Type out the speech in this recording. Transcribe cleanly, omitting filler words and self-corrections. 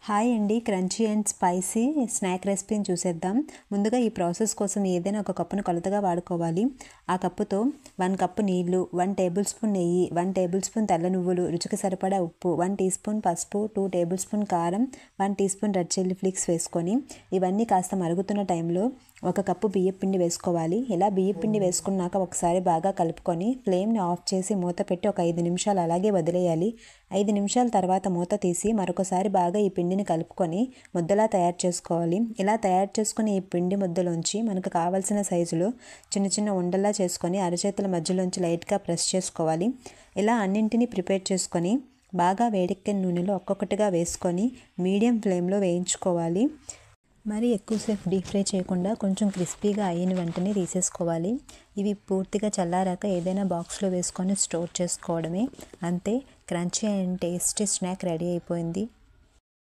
Hi అండి, crunchy and spicy snack రెసిపీని చూసేద్దాం. ముందుగా ఈ ప్రాసెస్ కోసం ఏదైనా ఒక కప్పును కొలతగా వాడుకోవాలి. ఆ కప్పుతో 1 కప్పు నీళ్లు, 1 టేబుల్ స్పూన్ నెయ్యి, 1 టేబుల్ స్పూన్ తెల్ల నువ్వులు, రుచికి సరిపడా ఉప్పు, 1 టీ స్పూన్ పసుపు, 2 టేబుల్ స్పూన్ కారం, 1 teaspoon red chilli flakes వేసుకొని ఇవన్నీ కాస్త మరుగుతున్న టైంలో 1 కప్పు బియ్యపిండి వేసుకోవాలి. ఇలా బియ్యపిండి వేసుకున్నాక ఒకసారి బాగా కలుపుకొని ఫ్లేమ్ని ఆఫ్ చేసి మూత పెట్టి ఒక 5 నిమిషాలు అలాగే వదిలేయాలి. 5 నిమిషాల తర్వాత మూత తీసి మరొకసారి బాగా ఈ పిండిని కలుపుకొని ముద్దలా తయారు చేసుకోవాలి. ఇలా తయారు చేసుకుని ఈ పిండి ముద్దలోంచి మనకు కావాల్సిన సైజులో చిన్న చిన్న ఉండలా చేసుకొని అరచేతుల మధ్యలోంచి లైట్గా ప్రెస్ చేసుకోవాలి. ఇలా అన్నింటినీ ప్రిపేర్ చేసుకొని బాగా వేడెక్కిన నూనెలో ఒక్కొక్కటిగా వేసుకొని మీడియం ఫ్లేమ్లో వేయించుకోవాలి. మరి ఎక్కువసేపు డీప్ ఫ్రై చేయకుండా కొంచెం క్రిస్పీగా అయిన వెంటనే తీసేసుకోవాలి. ఇవి పూర్తిగా చల్లారాక ఏదైనా బాక్స్లో వేసుకొని స్టోర్ చేసుకోవడమే. అంతే, crunchy and tasty snack ready అయిపోయింది.